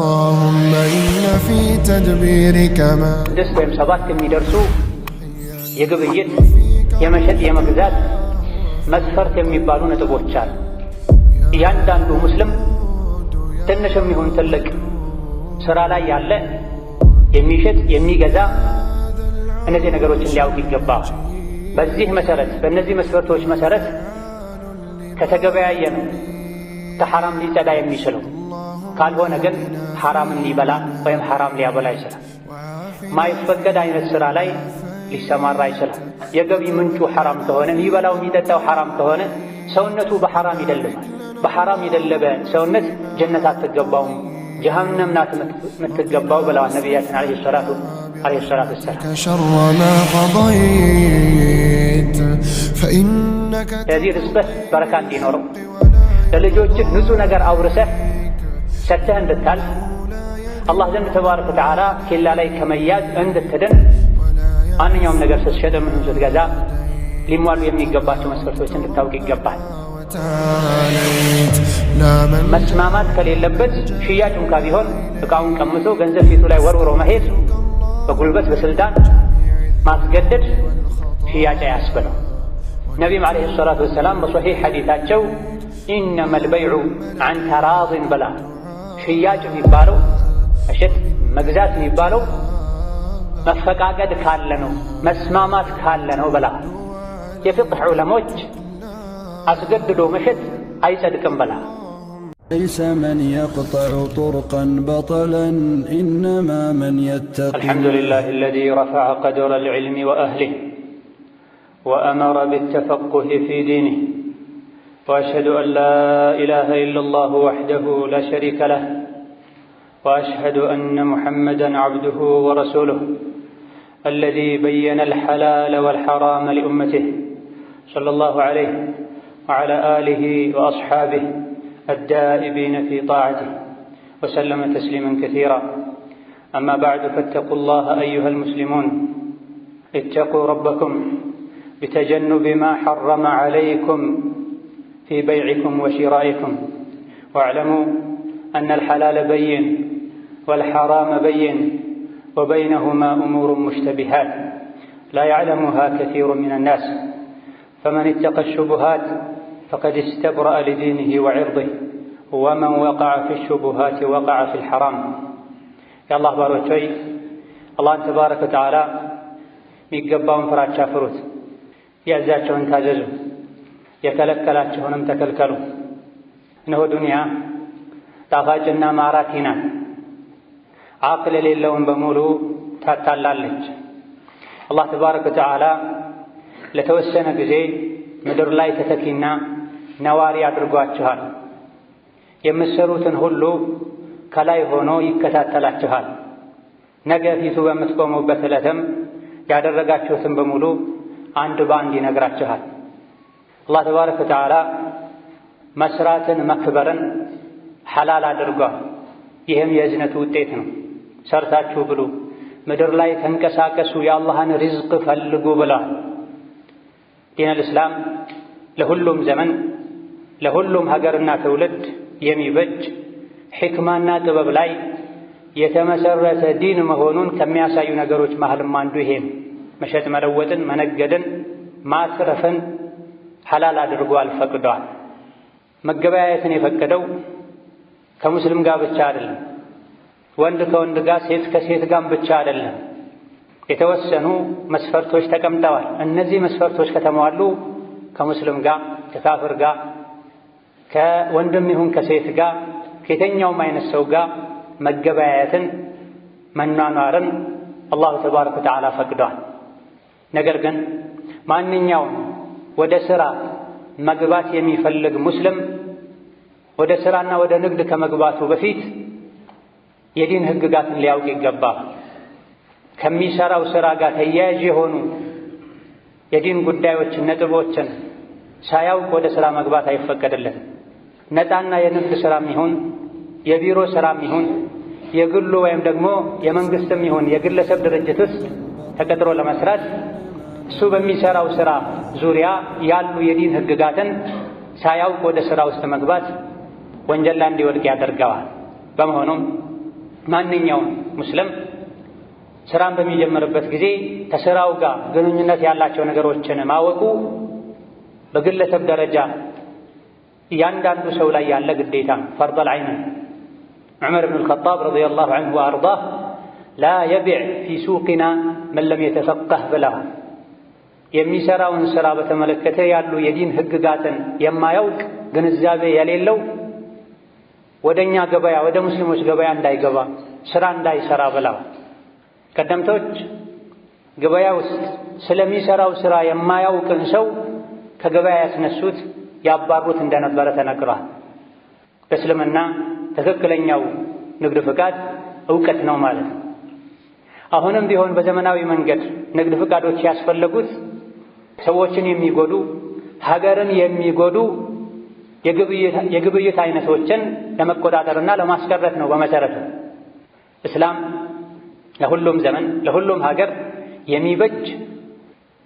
اللهم إن في تدبيرك ما دست ወይም ሰባት የሚደርሱ የግብይት የመሸጥ የመግዛት መስፈርት የሚባሉ ነጥቦች አሉ። እያንዳንዱ ሙስሊም ትንሽም ይሁን ትልቅ ስራ ላይ ያለ የሚሸጥ የሚገዛ እነዚህ ነገሮችን ሊያውቅ ይገባል። በዚህ መሰረት በእነዚህ መስፈርቶች መሰረት ከተገበያየ ነው ከሐራም ሊጸዳ የሚችለው። ካልሆነ ግን ሐራምን ሊበላ ወይም ሐራም ሊያበላ ይችላል። ማይፈቀድ አይነት ስራ ላይ ሊሰማራ ይችላል። የገቢ ምንጩ ሐራም ከሆነ የሚበላው የሚጠጣው ሐራም ከሆነ ሰውነቱ በሐራም ይደልባል። በሐራም የደለበ ሰውነት ጀነት አትገባውም፣ ጀሃነም ናት የምትገባው ብለዋል ነቢያችን ዓለይሂ ሰላቱ ወሰላም። ለዚህ ርዝቅህ በረካ እንዲኖረው ለልጆችህ ንጹህ ነገር አውርሰህ ሰጥተህ እንድታልፍ አላህ ዘንድ ተባረከ ወተዓላ ኬላ ላይ ከመያዝ እንድትድን ማንኛውም ነገር ስትሸጥም ይሁን ስትገዛ ሊሟሉ የሚገባቸው መስፈርቶች እንድታውቅ ይገባል። መስማማት ከሌለበት ሽያጭ እንኳ ቢሆን ዕቃውን ቀምቶ ገንዘብ ፊቱ ላይ ወርውሮ መሄድ፣ በጉልበት በስልጣን ማስገደድ ሽያጭ አያስብለው። ነቢም ዓለይሂ ሰላቱ ወሰላም በሶሒህ ሐዲታቸው ኢነመል በይዑ ዐን ተራድን ብላ ሽያጭ የሚባለው መሸጥ መግዛት የሚባለው መፈቃቀድ ካለ ነው፣ መስማማት ካለ ነው ብላ። የፍቅህ ዑለሞች አስገድዶ መሸጥ አይጸድቅም ብላ። ليس من يقطع طرقا بطلا إنما من يتقي. الحمد لله الذي رفع قدر العلم وأهله وأمر بالتفقه في دينه، وأشهد أن لا إله إلا الله وحده لا شريك له، وأشهد أن محمدًا عبده ورسوله الذي بين الحلال والحرام لأمته صلى الله عليه وعلى آله وأصحابه الدائبين في طاعته وسلم تسليمًا كثيرا. أما بعد، فاتقوا الله أيها المسلمون، اتقوا ربكم بتجنب ما حرم عليكم في بيعكم وشرائكم، واعلموا أن الحلال بين والحرام بين وبينهما أمور مشتبهات لا يعلمها كثير من الناس، فمن اتقى الشبهات فقد استبرأ لدينه وعرضه، ومن وقع في الشبهات وقع في الحرام. يا الله باروتوي الله تبارك وتعالى ሚገባውን ፍራቻ ፍሩት፣ ያዛቸውን ታዘዙ፣ የከለከላቸውንም ተከልከሉ። እነሆ ዱንያ ጣፋጭና ማራኪ ናት፣ ዓቅል የሌለውን በሙሉ ታታላለች። አላህ ተባረከ ወተዓላ ለተወሰነ ጊዜ ምድር ላይ ተተኪና ነዋሪ አድርጓችኋል። የምትሰሩትን ሁሉ ከላይ ሆኖ ይከታተላችኋል። ነገ ፊቱ በምትቆሙበት ዕለትም ያደረጋችሁትን በሙሉ አንድ በአንድ ይነግራችኋል። አላህ ተባረከ ወተዓላ መስራትን መክበርን ሐላል አድርጓል። ይህም የእዝነቱ ውጤት ነው። ሰርታችሁ ብሉ፣ ምድር ላይ ተንቀሳቀሱ፣ የአላህን ሪዝቅ ፈልጉ ብለዋል። ዲነል እስላም ለሁሉም ዘመን ለሁሉም ሀገርና ትውልድ የሚበጅ ሕክማና ጥበብ ላይ የተመሰረተ ዲን መሆኑን ከሚያሳዩ ነገሮች መሃልም አንዱ ይሄም መሸጥ መለወጥን፣ መነገድን፣ ማትረፍን ሐላል አድርጓል፣ ፈቅዷል። መገበያየትን የፈቀደው ከሙስሊም ጋር ብቻ አይደለም፣ ወንድ ከወንድ ጋር፣ ሴት ከሴት ጋር ብቻ አይደለም። የተወሰኑ መስፈርቶች ተቀምጠዋል። እነዚህ መስፈርቶች ከተሟሉ ከሙስሊም ጋር፣ ከካፍር ጋር፣ ከወንድም ይሁን ከሴት ጋር፣ ከየትኛውም አይነት ሰው ጋር መገበያየትን መኗኗርን አላሁ ተባረከ ወተዓላ ፈቅዷል። ነገር ግን ማንኛውም ወደ ሥራ መግባት የሚፈልግ ሙስሊም ወደ ሥራና ወደ ንግድ ከመግባቱ በፊት የዲን ሕግጋትን ሊያውቅ ይገባል። ከሚሠራው ሥራ ጋር ተያያዥ የሆኑ የዲን ጉዳዮችን፣ ነጥቦችን ሳያውቅ ወደ ሥራ መግባት አይፈቀድለትም። ነፃና የንግድ ሥራም ይሁን የቢሮ ሥራም ይሁን የግሉ ወይም ደግሞ የመንግሥትም ይሁን የግለሰብ ድርጅት ውስጥ ተቀጥሮ ለመስራት እሱ በሚሠራው ሥራ ዙሪያ ያሉ የዲን ሕግጋትን ሳያውቅ ወደ ሥራ ውስጥ መግባት ወንጀል ላይ እንዲወድቅ ያደርገዋል። በመሆኑም ማንኛውም ሙስሊም ስራን በሚጀምርበት ጊዜ ከስራው ጋር ግንኙነት ያላቸው ነገሮችን ማወቁ በግለሰብ ደረጃ እያንዳንዱ ሰው ላይ ያለ ግዴታ ፈርደል ዐይን። ዑመር ብን አልኸጣብ ረዲየላሁ ዐንሁ ወአርዳህ ላ የቢዕ ፊ ሱቂና መን ለም የተፈቀህ ብለዋል። የሚሰራውን ስራ በተመለከተ ያሉ የዲን ህግጋትን የማያውቅ ግንዛቤ የሌለው ወደኛ ገበያ ወደ ሙስሊሞች ገበያ እንዳይገባ ስራ እንዳይሰራ ብለዋል። ቀደምቶች ገበያ ውስጥ ስለሚሰራው ስራ የማያውቅን ሰው ከገበያ ያስነሱት ያባሩት እንደነበረ ተነግሯል። በእስልምና ትክክለኛው ንግድ ፍቃድ እውቀት ነው ማለት ነው። አሁንም ቢሆን በዘመናዊ መንገድ ንግድ ፍቃዶች ያስፈለጉት ሰዎችን የሚጎዱ ሀገርን የሚጎዱ የግብይት አይነቶችን ለመቆጣጠርና ለማስቀረት ነው። በመሰረቱ እስላም ለሁሉም ዘመን ለሁሉም ሀገር የሚበጅ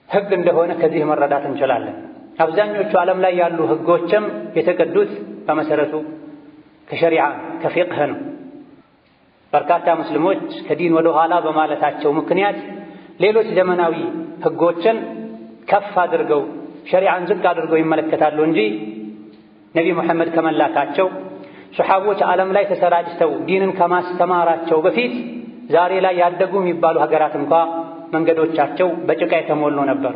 ህግ እንደሆነ ከዚህ መረዳት እንችላለን። አብዛኞቹ ዓለም ላይ ያሉ ህጎችም የተቀዱት በመሰረቱ ከሸሪዓ ከፊቅህ ነው። በርካታ ሙስሊሞች ከዲን ወደ ኋላ በማለታቸው ምክንያት ሌሎች ዘመናዊ ህጎችን ከፍ አድርገው ሸሪዓን ዝቅ አድርገው ይመለከታሉ እንጂ ነቢ ሙሐመድ ከመላካቸው ሱሐቦች ዓለም ላይ ተሰራጭተው ዲንን ከማስተማራቸው በፊት ዛሬ ላይ ያደጉ የሚባሉ ሀገራት እንኳ መንገዶቻቸው በጭቃ የተሞሉ ነበሩ።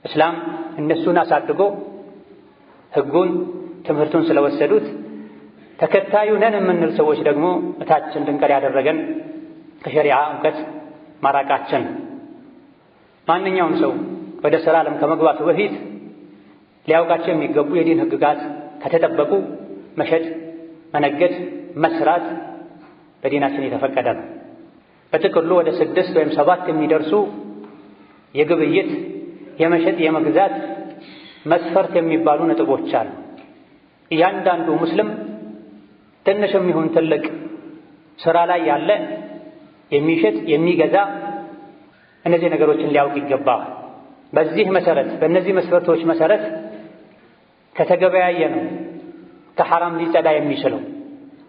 እስላም እነሱን አሳድጎ ህጉን ትምህርቱን ስለወሰዱት ተከታዩ ነን የምንል ሰዎች ደግሞ እታች እንድንቀር ያደረገን ከሸሪዓ እውቀት ማራቃችን። ማንኛውም ሰው ወደ ሥራ ዓለም ከመግባቱ በፊት ሊያውቃቸው የሚገቡ የዲን ህግጋት ከተጠበቁ መሸጥ፣ መነገድ፣ መስራት በዲናችን የተፈቀደ ነው። በጥቅሉ ወደ 6 ወይም 7 የሚደርሱ የግብይት የመሸጥ የመግዛት መስፈርት የሚባሉ ነጥቦች አሉ። እያንዳንዱ ሙስሊም ትንሽም ይሁን ትልቅ ስራ ላይ ያለ የሚሸጥ የሚገዛ እነዚህ ነገሮችን ሊያውቅ ይገባል። በዚህ መሰረት በእነዚህ መስፈርቶች መሰረት ከተገበያየ ነው ከሐራም ሊጸዳ የሚችለው።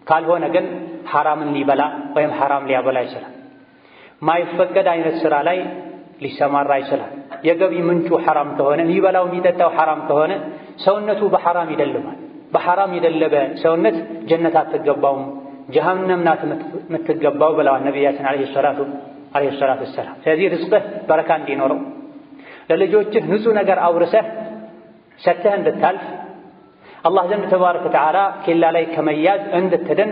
ካልሆነ ግን ሐራምን ሊበላ ወይም ሐራም ሊያበላ ይችላል። ማይፈቀድ አይነት ስራ ላይ ሊሰማራ ይችላል። የገቢ ምንጩ ሐራም ከሆነ የሚበላው የሚጠጣው ሐራም ከሆነ ሰውነቱ በሐራም ይደልማል። በሐራም የደለበ ሰውነት ጀነት አትገባውም፣ ጀሃነም ናት የምትገባው ብለዋል ነቢያችን ዓለይሂ ሰላቱ ወሰላም። ስለዚህ ርዝቅህ በረካ እንዲኖረው ለልጆችህ ንጹህ ነገር አውርሰህ ሰጥተህ እንድታልፍ አላህ ዘንድ ተባረከ ወተዓላ ኬላ ላይ ከመያዝ እንድትድን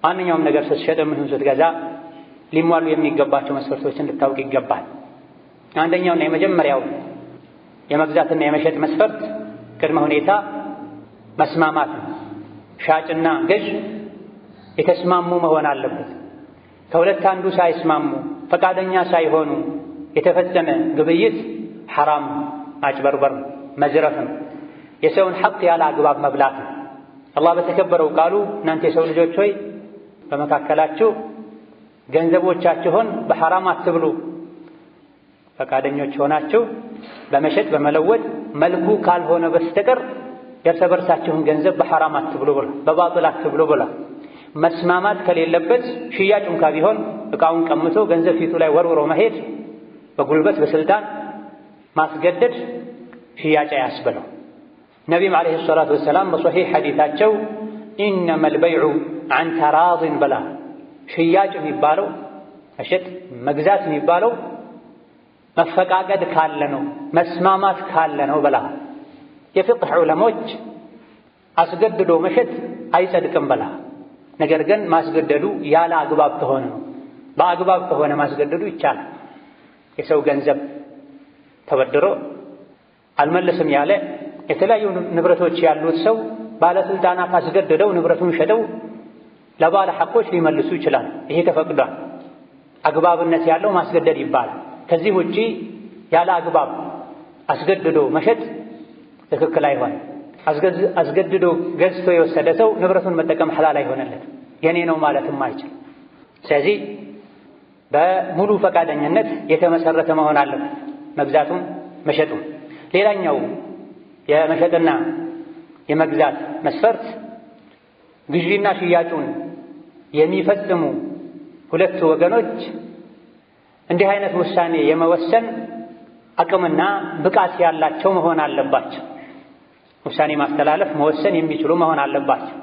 ማንኛውም ነገር ስትሸጥም ይሁን ስትገዛ ሊሟሉ የሚገባቸው መስፈርቶችን እንድታውቅ ይገባል። አንደኛውና የመጀመሪያው የመግዛትና የመሸጥ መስፈርት ቅድመ ሁኔታ መስማማት ነው። ሻጭና ገዥ የተስማሙ መሆን አለበት። ከሁለት አንዱ ሳይስማሙ ፈቃደኛ ሳይሆኑ የተፈጸመ ግብይት ሐራም፣ ማጭበርበር፣ መዝረፍ ነው። የሰውን ሐቅ ያለ አግባብ መብላት ነው። አላህ በተከበረው ቃሉ እናንተ የሰው ልጆች ሆይ በመካከላችሁ ገንዘቦቻችሁን በሐራም አትብሉ፣ ፈቃደኞች ሆናችሁ በመሸጥ በመለወጥ መልኩ ካልሆነ በስተቀር የእርስ በርሳችሁን ገንዘብ በሐራም አትብሉ ብላ በባጥል አትብሉ ብላ። መስማማት ከሌለበት ሽያጭ እንኳ ቢሆን ዕቃውን ቀምቶ ገንዘብ ፊቱ ላይ ወርውሮ መሄድ፣ በጉልበት በስልጣን ማስገደድ ሽያጭ አያስብለው። ነቢም ዓለይሂ ሰላቱ ወሰላም በሶሒሕ ሐዲታቸው ኢነመል በይዑ ዐን ተራድን ብላ ሽያጭ የሚባለው መሸጥ መግዛት የሚባለው መፈቃቀድ ካለ ነው፣ መስማማት ካለ ነው ብላ። የፍቅህ ዑለሞች አስገድዶ መሸጥ አይጸድቅም ብላ። ነገር ግን ማስገደዱ ያለ አግባብ ከሆነ ነው። በአግባብ ከሆነ ማስገደዱ ይቻላል። የሰው ገንዘብ ተበድሮ አልመለስም ያለ የተለያዩ ንብረቶች ያሉት ሰው ባለስልጣናት አስገድደው ንብረቱን ሸጠው ለባለ ሐቆች ሊመልሱ ይችላል። ይሄ ተፈቅዷል። አግባብነት ያለው ማስገደድ ይባላል። ከዚህ ውጪ ያለ አግባብ አስገድዶ መሸጥ ትክክል አይሆንም። አስገድዶ ገዝቶ የወሰደ ሰው ንብረቱን መጠቀም ሐላል አይሆንለት፣ የኔ ነው ማለትም አይችልም። ስለዚህ በሙሉ ፈቃደኝነት የተመሰረተ መሆን አለበት መግዛቱም መሸጡም። ሌላኛው የመሸጥና የመግዛት መስፈርት ግዢና ሽያጩን የሚፈጽሙ ሁለቱ ወገኖች እንዲህ አይነት ውሳኔ የመወሰን አቅምና ብቃት ያላቸው መሆን አለባቸው። ውሳኔ ማስተላለፍ መወሰን የሚችሉ መሆን አለባቸው።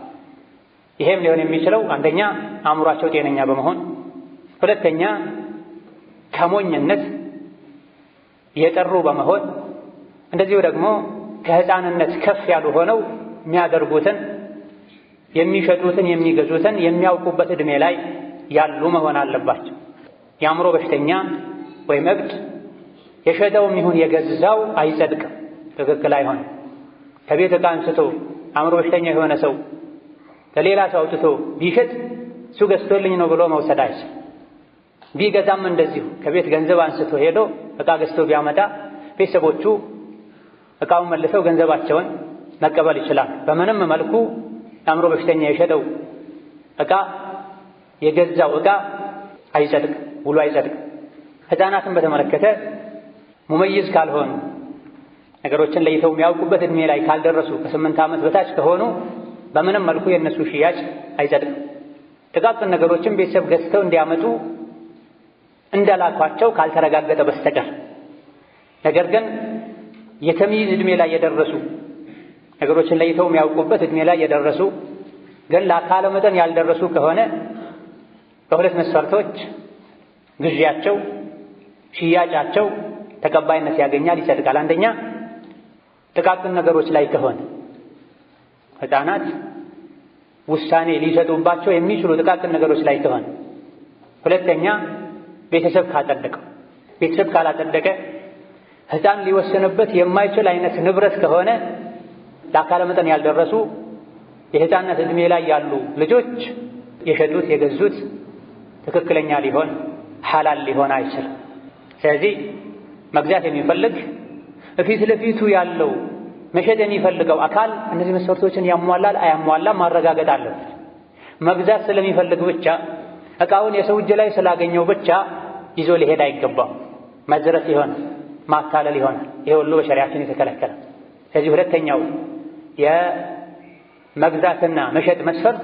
ይሄም ሊሆን የሚችለው አንደኛ አእምሯቸው ጤነኛ በመሆን፣ ሁለተኛ ከሞኝነት የጠሩ በመሆን፣ እንደዚሁ ደግሞ ከሕፃንነት ከፍ ያሉ ሆነው የሚያደርጉትን የሚሸጡትን የሚገዙትን የሚያውቁበት ዕድሜ ላይ ያሉ መሆን አለባቸው። የአእምሮ በሽተኛ ወይም እብድ የሸጠውም ይሁን የገዛው አይጸድቅም፣ ትክክል አይሆንም። ከቤት ዕቃ አንስቶ አእምሮ በሽተኛ የሆነ ሰው ከሌላ ሰው አውጥቶ ቢሸጥ እሱ ገዝቶልኝ ነው ብሎ መውሰድ አይችልም። ቢገዛም እንደዚሁ ከቤት ገንዘብ አንስቶ ሄዶ ዕቃ ገዝቶ ቢያመጣ ቤተሰቦቹ ዕቃውን መልሰው ገንዘባቸውን መቀበል ይችላል። በምንም መልኩ አእምሮ በሽተኛ የሸጠው ዕቃ የገዛው ዕቃ አይጸድቅም፣ ውሉ አይጸድቅም። ሕፃናትን በተመለከተ ሙመይዝ ካልሆኑ ነገሮችን ለይተው የሚያውቁበት ዕድሜ ላይ ካልደረሱ ከ8 ዓመት በታች ከሆኑ በምንም መልኩ የእነሱ ሽያጭ አይጸድቅም። ጥቃቅን ነገሮችን ቤተሰብ ገዝተው እንዲያመጡ እንደላኳቸው ካልተረጋገጠ በስተቀር ነገር ግን የተሚይዝ ዕድሜ ላይ የደረሱ ነገሮችን ለይተው የሚያውቁበት ዕድሜ ላይ የደረሱ ግን ለአካለ መጠን ያልደረሱ ከሆነ በሁለት መስፈርቶች ግዢያቸው፣ ሽያጫቸው ተቀባይነት ያገኛል፣ ይጸድቃል። አንደኛ ጥቃቅን ነገሮች ላይ ከሆነ ሕፃናት ውሳኔ ሊሰጡባቸው የሚችሉ ጥቃቅን ነገሮች ላይ ከሆነ፣ ሁለተኛ ቤተሰብ ካጸደቀው። ቤተሰብ ካላጸደቀ ሕፃን ሊወስንበት የማይችል አይነት ንብረት ከሆነ ለአካለ መጠን ያልደረሱ የሕፃንነት ዕድሜ ላይ ያሉ ልጆች የሸጡት የገዙት ትክክለኛ ሊሆን ሐላል ሊሆን አይችልም። ስለዚህ መግዛት የሚፈልግ ፊት ለፊቱ ያለው መሸጥ የሚፈልገው አካል እነዚህ መስፈርቶችን ያሟላል አያሟላም ማረጋገጥ አለበት። መግዛት ስለሚፈልግ ብቻ ዕቃውን የሰው እጅ ላይ ስላገኘው ብቻ ይዞ ሊሄድ አይገባም። መዝረፍ ይሆናል፣ ማታለል ይሆናል። ይሄ ሁሉ በሸሪዓችን የተከለከለ። ስለዚህ ሁለተኛው የመግዛትና መሸጥ መስፈርት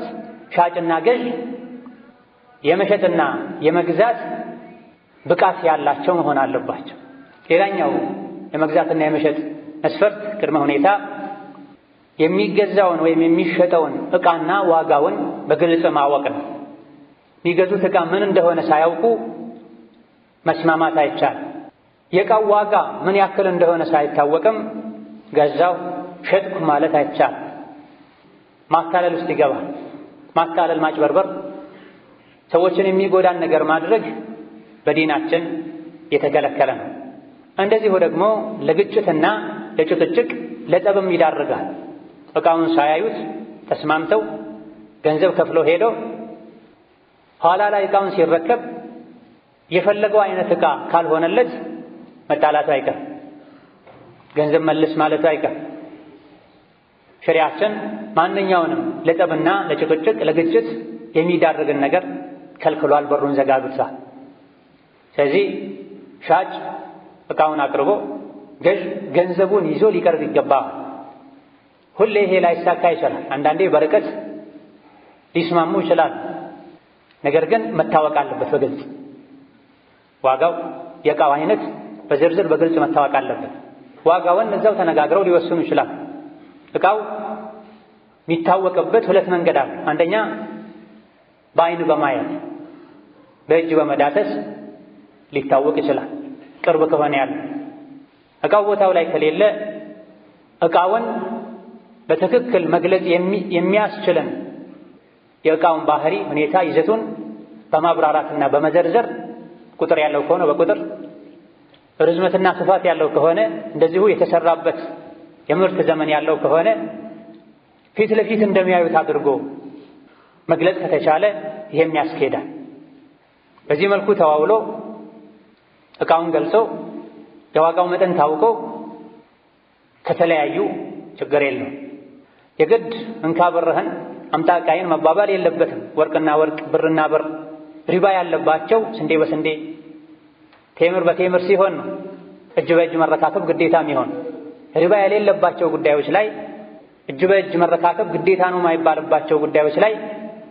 ሻጭና ገዥ የመሸጥና የመግዛት ብቃት ያላቸው መሆን አለባቸው። ሌላኛው የመግዛትና የመሸጥ መስፈርት ቅድመ ሁኔታ የሚገዛውን ወይም የሚሸጠውን ዕቃና ዋጋውን በግልጽ ማወቅ ነው። የሚገዙት ዕቃ ምን እንደሆነ ሳያውቁ መስማማት አይቻልም። የዕቃው ዋጋ ምን ያክል እንደሆነ ሳይታወቅም ገዛው ሸጥኩ ማለት አይቻልም። ማታለል ውስጥ ይገባል። ማታለል፣ ማጭበርበር፣ ሰዎችን የሚጎዳን ነገር ማድረግ በዲናችን የተከለከለ ነው። እንደዚሁ ደግሞ ለግጭትና ለጭቅጭቅ ለጠብም ይዳርጋል። ዕቃውን ሳያዩት ተስማምተው ገንዘብ ከፍሎ ሄዶ ኋላ ላይ ዕቃውን ሲረከብ የፈለገው አይነት ዕቃ ካልሆነለት መጣላቱ አይቀር፣ ገንዘብ መልስ ማለቱ አይቀር። ሸሪዓችን ማንኛውንም ለጠብና ለጭቅጭቅ ለግጭት የሚዳርግን ነገር ከልክሏል፣ በሩን ዘጋግቷል። ስለዚህ ሻጭ ዕቃውን አቅርቦ ገዥ ገንዘቡን ይዞ ሊቀርብ ይገባል። ሁሌ ይሄ ላይሳካ ይችላል። አንዳንዴ በርቀት ሊስማሙ ይችላል። ነገር ግን መታወቅ አለበት በግልጽ ዋጋው፣ የዕቃው አይነት በዝርዝር በግልጽ መታወቅ አለበት። ዋጋውን እዛው ተነጋግረው ሊወስኑ ይችላል። ዕቃው የሚታወቅበት ሁለት መንገድ አለ። አንደኛ በአይን በማየት በእጅ በመዳሰስ ሊታወቅ ይችላል። ቅርብ ከሆነ ያለ ዕቃው ቦታው ላይ ከሌለ ዕቃውን በትክክል መግለጽ የሚያስችለን የዕቃውን ባህሪ፣ ሁኔታ፣ ይዘቱን በማብራራትና በመዘርዘር ቁጥር ያለው ከሆነ በቁጥር ርዝመትና ስፋት ያለው ከሆነ እንደዚሁ የተሰራበት የምርት ዘመን ያለው ከሆነ ፊት ለፊት እንደሚያዩት አድርጎ መግለጽ ከተቻለ ይሄም ያስኬዳል። በዚህ መልኩ ተዋውሎ ዕቃውን ገልጾ የዋጋው መጠን ታውቆ ከተለያዩ ችግር የለው። የግድ እንካ ብርህን አምጣ ዕቃዬን መባባል የለበትም። ወርቅና ወርቅ፣ ብርና ብር፣ ሪባ ያለባቸው ስንዴ በስንዴ ቴምር በቴምር ሲሆን ነው እጅ በእጅ መረካከብ ግዴታ የሚሆን። ሪባ የሌለባቸው ጉዳዮች ላይ እጅ በእጅ መረካከብ ግዴታ ነው የማይባልባቸው ጉዳዮች ላይ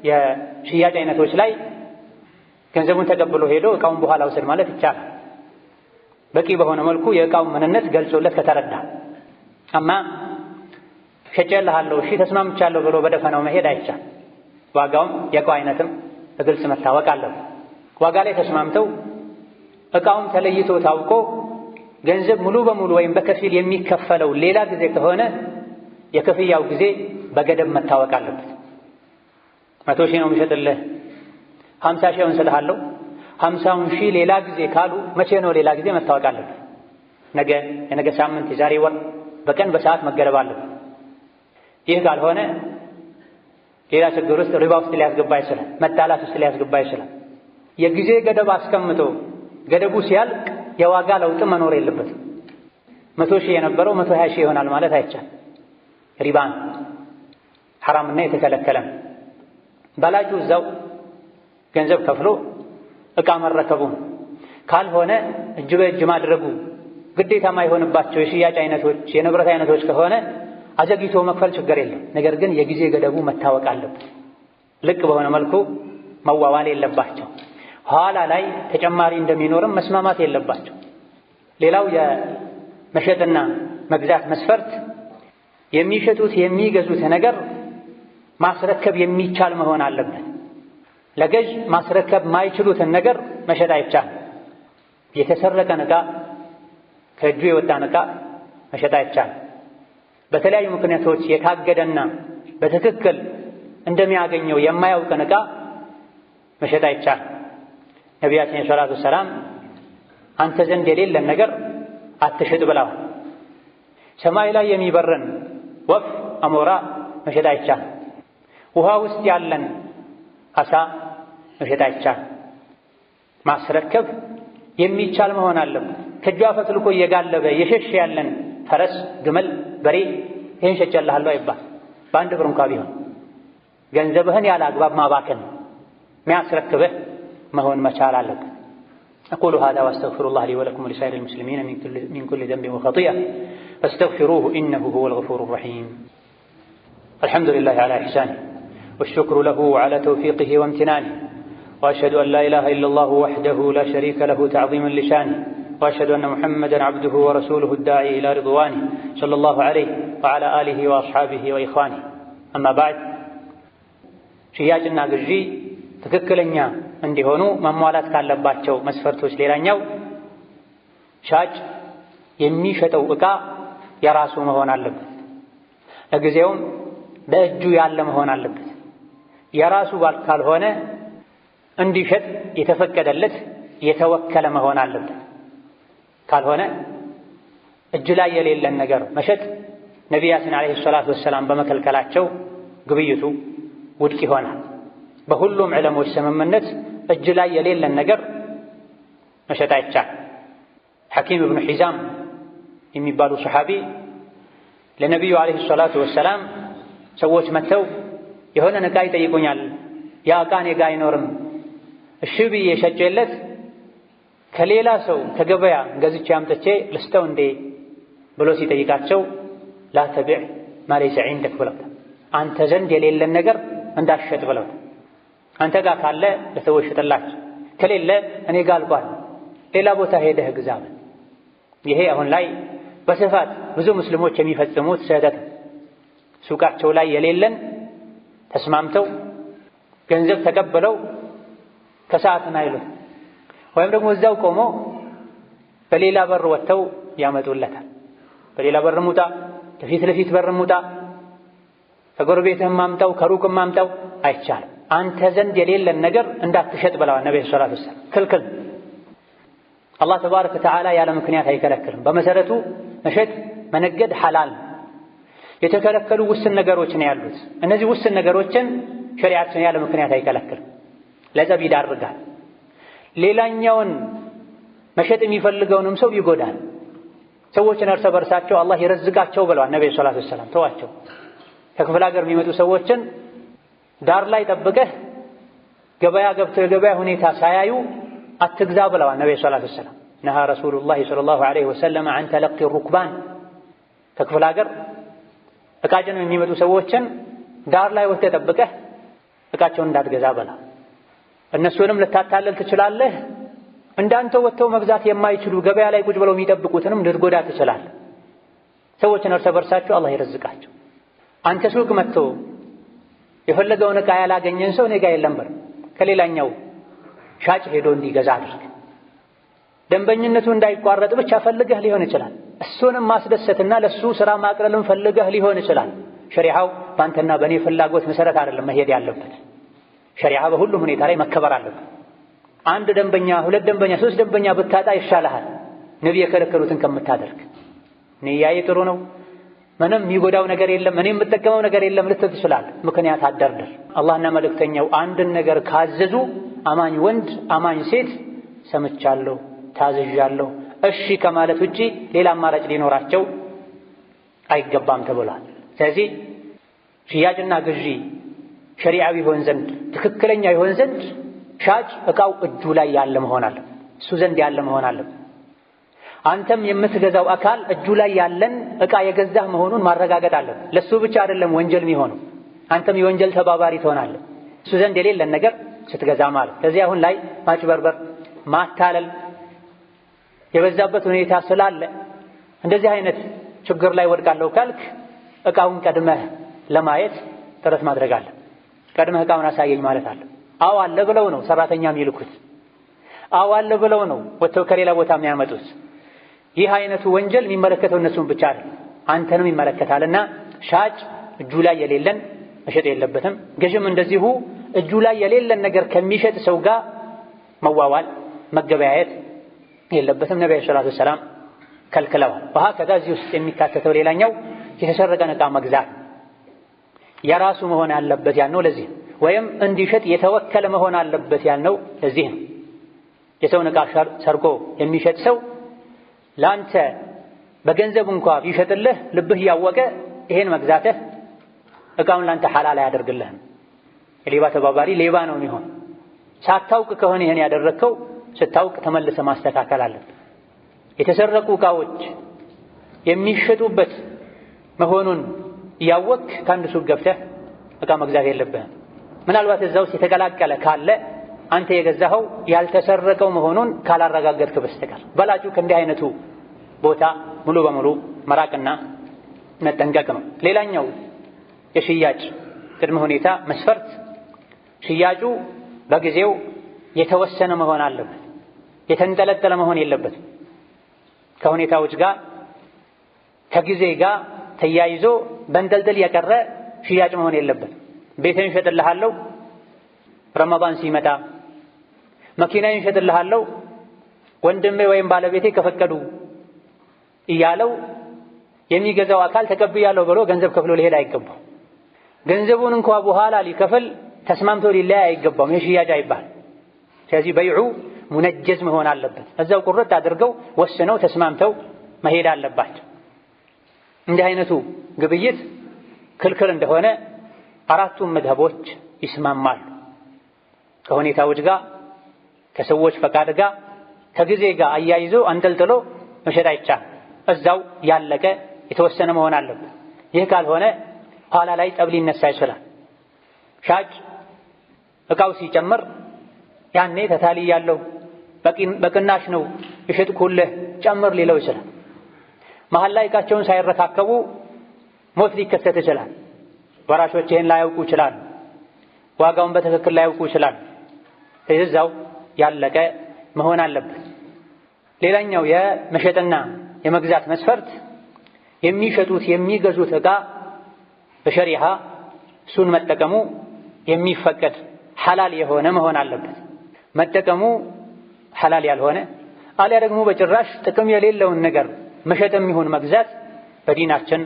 የሽያጭ አይነቶች ላይ ገንዘቡን ተቀብሎ ሄዶ እቃውን በኋላ ውሰድ ማለት ይቻላል፣ በቂ በሆነ መልኩ የእቃውን ምንነት ገልጾለት ከተረዳ። አማ ሸጬልሃለሁ፣ እሺ ተስማምቻለሁ ብሎ በደፈናው መሄድ አይቻል። ዋጋውም የእቃው አይነትም በግልጽ መታወቅ አለበት። ዋጋ ላይ ተስማምተው እቃውም ተለይቶ ታውቆ ገንዘብ ሙሉ በሙሉ ወይም በከፊል የሚከፈለው ሌላ ጊዜ ከሆነ የክፍያው ጊዜ በገደብ መታወቅ አለበት። 100 ሺህ ነው የምሸጥልህ፣ 50 ሺህ እንሰጥሃለሁ፣ 50ውን ሺህ ሌላ ጊዜ ካሉ መቼ ነው ሌላ ጊዜ መታወቅ አለበት። ነገ፣ የነገ ሳምንት፣ የዛሬ ወር፣ በቀን በሰዓት መገደብ አለበት። ይህ ካልሆነ ሌላ ችግር ውስጥ ሪባ ውስጥ ሊያስገባ ይችላል፣ መጣላት ውስጥ ሊያስገባ ይችላል። የጊዜ ገደብ አስቀምጦ ገደቡ ሲያልቅ የዋጋ ለውጥ መኖር የለበትም። 100 ሺህ የነበረው 120 ሺህ ይሆናል ማለት አይቻል። ሪባን ሐራምና የተከለከለ ነው። በላጩ እዛው ገንዘብ ከፍሎ ዕቃ መረከቡ ካልሆነ እጅ በእጅ ማድረጉ ግዴታ ማይሆንባቸው የሽያጭ አይነቶች የንብረት አይነቶች ከሆነ አዘግይቶ መክፈል ችግር የለም። ነገር ግን የጊዜ ገደቡ መታወቅ አለበት። ልቅ በሆነ መልኩ መዋዋል የለባቸው። ኋላ ላይ ተጨማሪ እንደሚኖርም መስማማት የለባቸው። ሌላው የመሸጥና መግዛት መስፈርት የሚሸጡት የሚገዙት ነገር ማስረከብ የሚቻል መሆን አለበት። ለገዥ ማስረከብ ማይችሉትን ነገር መሸጥ አይቻልም። የተሰረቀን ዕቃ፣ ከእጁ የወጣን ዕቃ መሸጥ አይቻልም። በተለያዩ ምክንያቶች የታገደና በትክክል እንደሚያገኘው የማያውቅን ዕቃ መሸጥ አይቻልም። ነቢያችን ሰለላሁ ዐለይሂ ወሰለም አንተ ዘንድ የሌለን ነገር አትሽጥ ብለዋል። ሰማይ ላይ የሚበርን ወፍ አሞራ መሸጥ አይቻልም። ውሃ ውስጥ ያለን አሳ መሸጥ አይቻልም። ማስረከብ የሚቻል መሆን አለበት። ከእጇ ፈትልኮ እየጋለበ የሸሸ ያለን ፈረስ፣ ግመል፣ በሬ ይህን ሸጬልሃለሁ አይባል። በአንድ ብር እንኳ ቢሆን ገንዘብህን ያለ አግባብ ማባከን የሚያስረክብህ መሆን መቻል አለበት። أقول هذا وأستغفر الله لي ولكم ولسائر المسلمين من كل ذنب وخطيئة فاستغفروه إنه هو الغفور الرحيم. الحمد لله على إحسانه والشكر له على توفيقه وامتنانه، وأشهد أن لا إله إلا الله وحده لا شريك له تعظيما لشانه، وأشهد أن محمدا عبده ورسوله الداعي إلى رضوانه صلى الله عليه وعلى آله وأصحابه وإخوانه. أما بعد ሽያጭና ግዢ ትክክለኛ እንዲሆኑ ማሟላት ካለባቸው መስፈርቶች ሌላኛው ሻጭ የሚሸጠው ዕቃ የራሱ መሆን አለበት። ለጊዜውም በእጁ ያለ መሆን አለበት። የራሱ ካልሆነ እንዲሸጥ የተፈቀደለት የተወከለ መሆን አለበት። ካልሆነ እጅ ላይ የሌለን ነገር መሸጥ ነቢያችን ዓለይሂ ሰላቱ ወሰላም በመከልከላቸው ግብይቱ ውድቅ ይሆናል። በሁሉም ዕለሞች ስምምነት እጅ ላይ የሌለን ነገር መሸጥ አይቻልም። ሐኪም ብኑ ሒዛም የሚባሉ ሰሓቢ ለነቢዩ ዓለይሂ ሰላቱ ወሰላም ሰዎች መጥተው የሆነን ዕቃ ይጠይቁኛል፣ ያ ዕቃ እኔ ጋ አይኖርም፣ እሺ ብዬ ሸጬለት ከሌላ ሰው ከገበያ ገዝቼ አምጥቼ ልስተው እንዴ ብሎ ሲጠይቃቸው ላ ተቢዕ ማ ለይሰ ዒንደክ ብለው አንተ ዘንድ የሌለን ነገር እንዳትሸጥ ብለው አንተ ጋር ካለ ለሰዎች ሽጥላቸው፣ ከሌለ እኔ ጋር አልቋል ሌላ ቦታ ሄደህ ግዛ። ይሄ አሁን ላይ በስፋት ብዙ ሙስሊሞች የሚፈጽሙት ስህተት። ሱቃቸው ላይ የሌለን ተስማምተው ገንዘብ ተቀብለው ከሰዓትን አይሉት ወይም ደግሞ እዛው ቆሞ በሌላ በር ወጥተው ያመጡለታል። በሌላ በር ሙጣ፣ ከፊት ለፊት በር ሙጣ፣ ከጎረቤትህም ማምጣው ከሩቅም ማምጣው አይቻልም። አንተ ዘንድ የሌለን ነገር እንዳትሸጥ ብለዋል ነብዩ ሰለላሁ ዐለይሂ ወሰለም። ክልክል። አላህ ተባረከ ወተዓላ ያለ ምክንያት አይከለክልም። በመሰረቱ መሸጥ መነገድ ሐላል። የተከለከሉ ውስን ነገሮች ነው ያሉት። እነዚህ ውስን ነገሮችን ሸሪዓችን ያለ ምክንያት አይከለክልም፣ ለጸብ ይዳርጋል። ሌላኛውን መሸጥ የሚፈልገውንም ሰው ይጎዳል። ሰዎችን እርስ በርሳቸው አላህ ይረዝቃቸው ብለዋል ነብዩ ሰለላሁ ዐለይሂ ወሰለም። ተዋቸው። ከክፍለ ሀገር የሚመጡ ሰዎችን ዳር ላይ ጠብቀህ ገበያ ገብተው የገበያ ሁኔታ ሳያዩ አትግዛ ብለዋል ነብዩ ሰለላሁ ዐለይሂ ወሰለም። ነሃ ረሱሉላህ ሰለላሁ ዐለይሂ ወሰለም አን ተለቂ ሩክባን። ከክፍለ ሀገር ዕቃ ጭነው የሚመጡ ሰዎችን ዳር ላይ ወጥተህ ጠብቀህ እቃቸውን እንዳትገዛ በላ። እነሱንም ልታታለል ትችላለህ። እንዳንተ ወጥተው መግዛት የማይችሉ ገበያ ላይ ቁጭ ብለው የሚጠብቁትንም ልትጎዳ ትችላለህ። ሰዎችን እርስ በርሳቸው አላህ ይረዝቃቸው። አንተ ሱቅ መጥቶ የፈለገውን እቃ ያላገኘን ሰው እኔ ጋ የለም በል፣ ከሌላኛው ሻጭ ሄዶ እንዲገዛ አድርግ። ደንበኝነቱ እንዳይቋረጥ ብቻ ፈልገህ ሊሆን ይችላል። እሱንም ማስደሰትና ለሱ ስራ ማቅለልም ፈልገህ ሊሆን ይችላል። ሸሪዓው በአንተና በእኔ ፍላጎት መሰረት አይደለም መሄድ ያለበት። ሸሪዓ በሁሉም ሁኔታ ላይ መከበር አለበት። አንድ ደንበኛ፣ ሁለት ደንበኛ፣ ሶስት ደንበኛ ብታጣ ይሻልሃል ነቢ የከለከሉትን ከምታደርግ። ንያዬ ጥሩ ነው፣ ምንም የሚጎዳው ነገር የለም፣ እኔም የምጠቀመው ነገር የለም ልትል ትችላለህ። ምክንያት አደርድር። አላህና መልእክተኛው አንድን ነገር ካዘዙ አማኝ ወንድ አማኝ ሴት ሰምቻለሁ ታዝዣለሁ እሺ ከማለት ውጪ ሌላ አማራጭ ሊኖራቸው አይገባም ተብሏል። ስለዚህ ሽያጭና ግዢ ሸሪዓዊ ይሆን ዘንድ ትክክለኛ ይሆን ዘንድ ሻጭ እቃው እጁ ላይ ያለ መሆን አለበት፣ እሱ ዘንድ ያለ መሆን አለበት። አንተም የምትገዛው አካል እጁ ላይ ያለን እቃ የገዛህ መሆኑን ማረጋገጥ አለበት። ለሱ ብቻ አይደለም ወንጀል የሚሆነው፣ አንተም የወንጀል ተባባሪ ትሆናለህ እሱ ዘንድ የሌለን ነገር ስትገዛ ማለት። ስለዚህ አሁን ላይ ማጭበርበር፣ ማታለል የበዛበት ሁኔታ ስላለ እንደዚህ አይነት ችግር ላይ ወድቃለሁ ካልክ እቃውን ቀድመህ ለማየት ጥረት ማድረግ አለ። ቀድመህ እቃውን አሳየኝ ማለት አለ። አዎ አለ ብለው ነው ሰራተኛ የሚልኩት፣ አዎ አለ ብለው ነው ወጥተው ከሌላ ቦታ የሚያመጡት። ይህ አይነቱ ወንጀል የሚመለከተው እነሱን ብቻ አይደል፣ አንተንም ይመለከታልና ሻጭ እጁ ላይ የሌለን መሸጥ የለበትም። ገዥም እንደዚሁ እጁ ላይ የሌለን ነገር ከሚሸጥ ሰው ጋር መዋዋል መገበያየት የለበትም። ነብዩ ሰለላሁ ዐለይሂ ወሰለም ከልክለዋል። ከዛ እዚህ ውስጥ የሚካተተው ሌላኛው የተሰረቀን ዕቃ መግዛት የራሱ መሆን ያለበት ያልነው ለዚህ ነው። ወይም እንዲሸጥ የተወከለ መሆን አለበት ያልነው ለዚህ ነው። የሰውን ዕቃ ሰርቆ የሚሸጥ ሰው ለአንተ በገንዘብ እንኳ ቢሸጥልህ ልብህ እያወቀ ይሄን መግዛትህ ዕቃውን ለአንተ ሐላል አያደርግልህም። የሌባ ተባባሪ ሌባ ነው የሚሆን። ሳታውቅ ከሆነ ይሄን ያደረግከው ስታውቅ ተመልሰ ማስተካከል አለብህ። የተሰረቁ ዕቃዎች የሚሸጡበት መሆኑን እያወቅህ ከአንድ ሱቅ ገብተህ ዕቃ መግዛት የለብህም። ምናልባት እዛ ውስጥ የተቀላቀለ ካለ አንተ የገዛኸው ያልተሰረቀው መሆኑን ካላረጋገጥክ በስተቀር በላጩ ከእንዲህ አይነቱ ቦታ ሙሉ በሙሉ መራቅና መጠንቀቅ ነው። ሌላኛው የሽያጭ ቅድመ ሁኔታ መስፈርት ሽያጩ በጊዜው የተወሰነ መሆን አለበት። የተንጠለጠለ መሆን የለበትም። ከሁኔታዎች ጋር ከጊዜ ጋር ተያይዞ በንጠልጥል የቀረ ሽያጭ መሆን የለበትም። ቤቴን እሸጥልሃለሁ ረመዳን ሲመጣ፣ መኪናዬን እሸጥልሃለሁ ወንድሜ ወይም ባለቤቴ ከፈቀዱ እያለው የሚገዛው አካል ተቀብያለሁ ብሎ ገንዘብ ከፍሎ ሊሄድ አይገባም። ገንዘቡን እንኳ በኋላ ሊከፍል ተስማምቶ ሊለያይ አይገባም። የሽያጭ አይባል። ስለዚህ በይዑ ሙነጀዝ መሆን አለበት። እዛው ቁርጥ አድርገው ወስነው ተስማምተው መሄድ አለባቸው። እንዲህ አይነቱ ግብይት ክልክል እንደሆነ አራቱም መዝሀቦች ይስማማሉ። ከሁኔታዎች ጋር ከሰዎች ፈቃድ ጋር ከጊዜ ጋር አያይዞ አንጠልጥሎ መሸጥ አይቻልም። እዛው ያለቀ የተወሰነ መሆን አለበት። ይህ ካልሆነ ኋላ ላይ ጠብ ሊነሳ ይችላል። ሻጭ ዕቃው ሲጨምር ያኔ ተታልያለሁ በቅናሽ ነው የሸጥኩልህ ጨምር ሊለው ይችላል። መሀል ላይ ዕቃቸውን ሳይረካከቡ ሞት ሊከሰት ይችላል። ወራሾች ይህን ላያውቁ ይችላሉ። ዋጋውን በትክክል ላያውቁ ይችላሉ። እዛው ያለቀ መሆን አለበት። ሌላኛው የመሸጥና የመግዛት መስፈርት የሚሸጡት የሚገዙት ዕቃ በሸሪዓ እሱን መጠቀሙ የሚፈቀድ ሐላል የሆነ መሆን አለበት። መጠቀሙ ሐላል ያልሆነ አሊያ ደግሞ በጭራሽ ጥቅም የሌለውን ነገር መሸጥም ይሁን መግዛት በዲናችን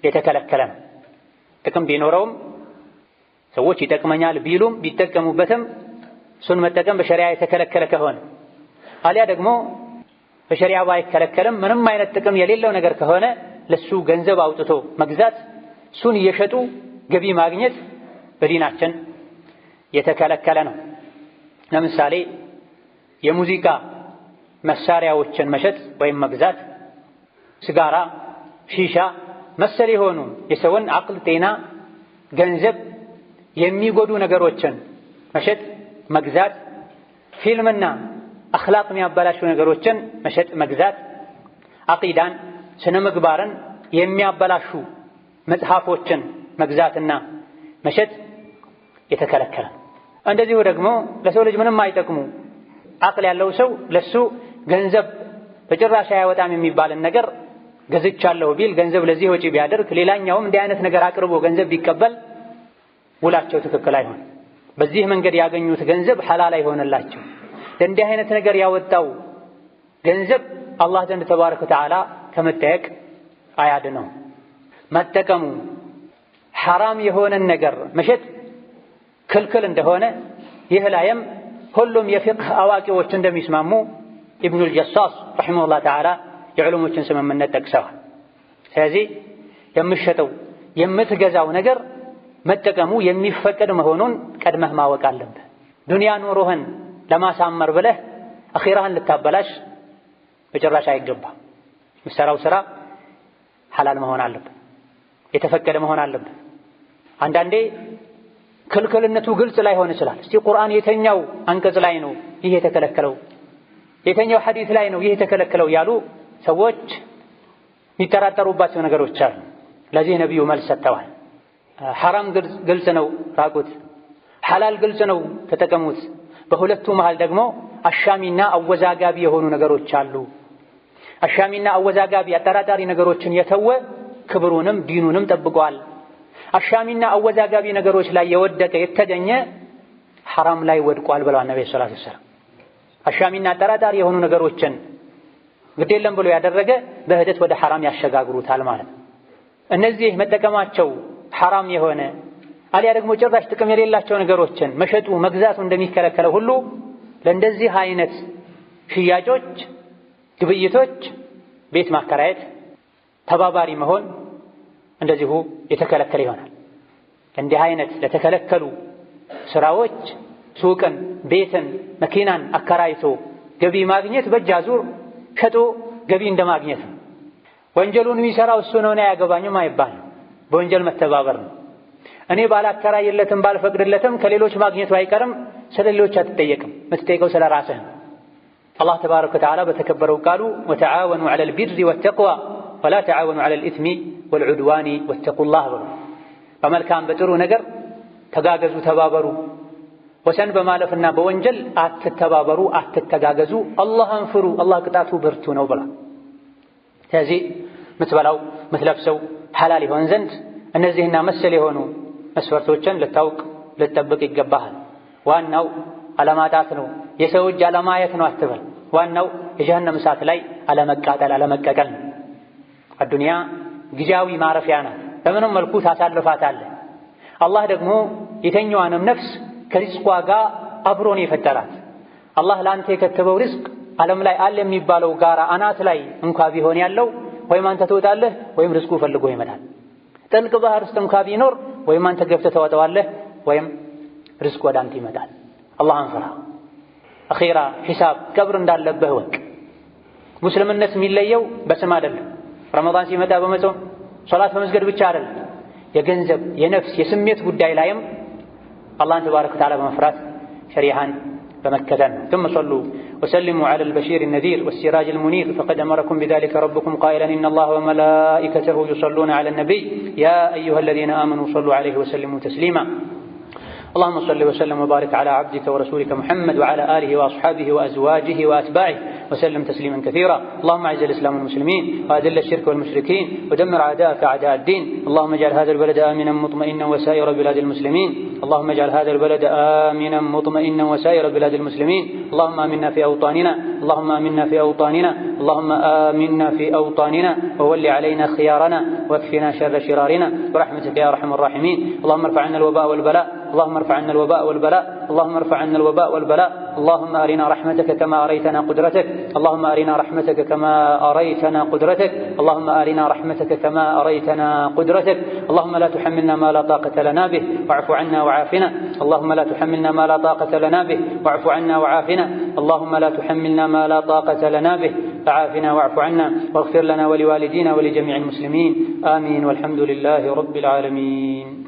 የተከለከለ ነው። ጥቅም ቢኖረውም ሰዎች ይጠቅመኛል ቢሉም ቢጠቀሙበትም እሱን መጠቀም በሸሪዓ የተከለከለ ከሆነ አሊያ ደግሞ በሸሪዓ ባይከለከልም ምንም አይነት ጥቅም የሌለው ነገር ከሆነ ለሱ ገንዘብ አውጥቶ መግዛት እሱን እየሸጡ ገቢ ማግኘት በዲናችን የተከለከለ ነው። ለምሳሌ የሙዚቃ መሳሪያዎችን መሸጥ ወይም መግዛት፣ ስጋራ፣ ሺሻ መሰል የሆኑ የሰውን አቅል፣ ጤና፣ ገንዘብ የሚጎዱ ነገሮችን መሸጥ መግዛት፣ ፊልምና አኽላቅ የሚያበላሹ ነገሮችን መሸጥ መግዛት፣ አቂዳን ስነ ምግባርን የሚያበላሹ መጽሐፎችን መግዛትና መሸጥ የተከለከለ። እንደዚሁ ደግሞ ለሰው ልጅ ምንም አይጠቅሙ አቅል ያለው ሰው ለሱ ገንዘብ በጭራሽ አያወጣም የሚባልን ነገር ገዝቻለሁ ቢል ገንዘብ ለዚህ ወጪ ቢያደርግ ሌላኛውም እንዲህ አይነት ነገር አቅርቦ ገንዘብ ቢቀበል ውላቸው ትክክል አይሆን። በዚህ መንገድ ያገኙት ገንዘብ ሐላል አይሆንላቸው። እንዲህ አይነት ነገር ያወጣው ገንዘብ አላህ ዘንድ ተባረከ ወተዓላ ከመጠየቅ አያድነው። መጠቀሙ ሐራም የሆነን ነገር መሸጥ ክልክል እንደሆነ ይህ ላይም ሁሉም የፊቅህ አዋቂዎች እንደሚስማሙ ኢብኑል ጀሳስ ረሒመሁላህ ተዓላ የዑለሞችን ስምምነት ጠቅሰዋል። ስለዚህ የምትሸጠው የምትገዛው ነገር መጠቀሙ የሚፈቀድ መሆኑን ቀድመህ ማወቅ አለብህ። ዱንያ ኑሮህን ለማሳመር ብለህ አኺራህን ልታበላሽ በጭራሽ አይገባም። የምትሰራው ስራ ሐላል መሆን አለበት፣ የተፈቀደ መሆን አለበት። አንዳንዴ ክልክልነቱ ግልጽ ላይሆን ይችላል። እስቲ ቁርአን የተኛው አንቀጽ ላይ ነው ይህ የተከለከለው፣ የተኛው ሐዲስ ላይ ነው ይህ የተከለከለው ያሉ ሰዎች የሚጠራጠሩባቸው ነገሮች አሉ። ለዚህ ነቢዩ መልስ ሰጥተዋል። ሐራም ግልጽ ነው ራቁት፣ ሐላል ግልጽ ነው ተጠቀሙት። በሁለቱ መሃል ደግሞ አሻሚና አወዛጋቢ የሆኑ ነገሮች አሉ። አሻሚና አወዛጋቢ አጠራጣሪ ነገሮችን የተወ ክብሩንም ዲኑንም ጠብቋል። አሻሚና አወዛጋቢ ነገሮች ላይ የወደቀ የተገኘ ሐራም ላይ ወድቋል ብለዋል ነብዩ ሰለላሁ ዐለይሂ ወሰለም። አሻሚና አጠራጣሪ የሆኑ ነገሮችን ግድ የለም ብሎ ያደረገ በሂደት ወደ ሐራም ያሸጋግሩታል ማለት ነው። እነዚህ መጠቀማቸው ሐራም የሆነ አሊያ ደግሞ ጭራሽ ጥቅም የሌላቸው ነገሮችን መሸጡ መግዛቱ እንደሚከለከለው ሁሉ ለእንደዚህ አይነት ሽያጮች፣ ግብይቶች ቤት ማከራየት፣ ተባባሪ መሆን እንደዚሁ የተከለከለ ይሆናል። እንዲህ አይነት ለተከለከሉ ስራዎች ሱቅን፣ ቤትን፣ መኪናን አከራይቶ ገቢ ማግኘት በእጅ አዙር ሸጦ ገቢ እንደማግኘት ነው። ወንጀሉን የሚሰራው እሱ ነው አያገባኝም አይባልም። በወንጀል መተባበር ነው። እኔ ባላከራይለትም ባልፈቅድለትም ከሌሎች ማግኘቱ አይቀርም። ስለሌሎች አትጠየቅም፣ የምትጠይቀው ስለ ራስህ ነው። አላህ ተባረከ ወተዓላ በተከበረው ቃሉ ወተዓወኑ ዐለል ቢሪ ወተቅዋ ወላ ተዓወኑ ዐለል ኢስሚ ወልዑድዋኒ ወተቁላህ ብሎ በመልካም በጥሩ ነገር ተጋገዙ፣ ተባበሩ፣ ወሰን በማለፍና በወንጀል አትተባበሩ፣ አትተጋገዙ፣ አላህን ፍሩ፣ አላህ ቅጣቱ ብርቱ ነው ብላ። ስለዚህ ምትበላው ምትለብሰው ሐላል ይሆን ዘንድ እነዚህና መሰል የሆኑ መስፈርቶችን ልታውቅ ልትጠብቅ ይገባሃል። ዋናው አለማጣት ነው፣ የሰው እጅ አለማየት ነው አትበል። ዋናው የጀሃነም እሳት ላይ አለመቃጠል አለመቀቀል ነው። አዱንያ ጊዜያዊ ማረፊያ ናት፣ በምንም መልኩ ታሳልፋታለህ። አላህ ደግሞ የተኛዋንም ነፍስ ከሪዝቋ ጋር አብሮ ነው የፈጠራት። አላህ ለአንተ የከተበው ሪዝቅ ዓለም ላይ አለ የሚባለው ጋራ አናት ላይ እንኳ ቢሆን ያለው ወይም አንተ ትወጣለህ ወይም ሪዝቁ ፈልጎ ይመጣል። ጥልቅ ባህር ውስጥ እንኳ ቢኖር ወይም አንተ ገብተህ ተወጣዋለህ ወይም ሪዝቁ ወደ አንተ ይመጣል። አላህን ፍራ። አኺራ ሒሳብ ቀብር እንዳለብህ ወቅ። ሙስልምነት የሚለየው በስም አይደለም። ረመዳን ሲመጣ በመጾም ሶላት በመስገድ ብቻ አይደለም። የገንዘብ የነፍስ የስሜት ጉዳይ ላይም አላህን ተባረከ ወተዓላ በመፍራት ሸሪዓን በመከተል ثم صلوا وسلموا على البشير النذير والسراج المنير فقد أمركم بذلك ربكم قائلا إن الله وملائكته يصلون على النبي يا أيها الذين آمنوا صلوا عليه وسلموا تسليما اللهم صل وسلم وبارك على عبدك ورسولك محمد وعلى آله وأصحابه وأزواجه وأتباعه وسلم تسليما كثيرا اللهم أعز الإسلام والمسلمين وأذل الشرك والمشركين ودمر أعداءك أعداء الدين اللهم اجعل هذا البلد آمنا مطمئنا وسائر بلاد المسلمين اللهم اجعل هذا البلد آمنا مطمئنا وسائر بلاد المسلمين اللهم آمنا في أوطاننا اللهم آمنا في أوطاننا اللهم آمنا في أوطاننا وول علينا خيارنا واكفنا شر شرارنا برحمتك يا أرحم الراحمين اللهم ارفع عنا الوباء والبلاء اللهم ارفع عنا الوباء والبلاء اللهم ارفع عنا الوباء والبلاء اللهم أرنا رحمتك كما أريتنا قدرتك اللهم أرنا رحمتك كما أريتنا قدرتك اللهم أرنا رحمتك كما أريتنا قدرتك اللهم لا تحملنا ما لا طاقة لنا به واعف عنا وعافنا اللهم لا تحملنا ما لا طاقة لنا به واعف عنا وعافنا اللهم لا تحملنا ما لا طاقة لنا به فعافنا واعف عنا واغفر لنا ولوالدينا ولجميع المسلمين آمين والحمد لله رب العالمين.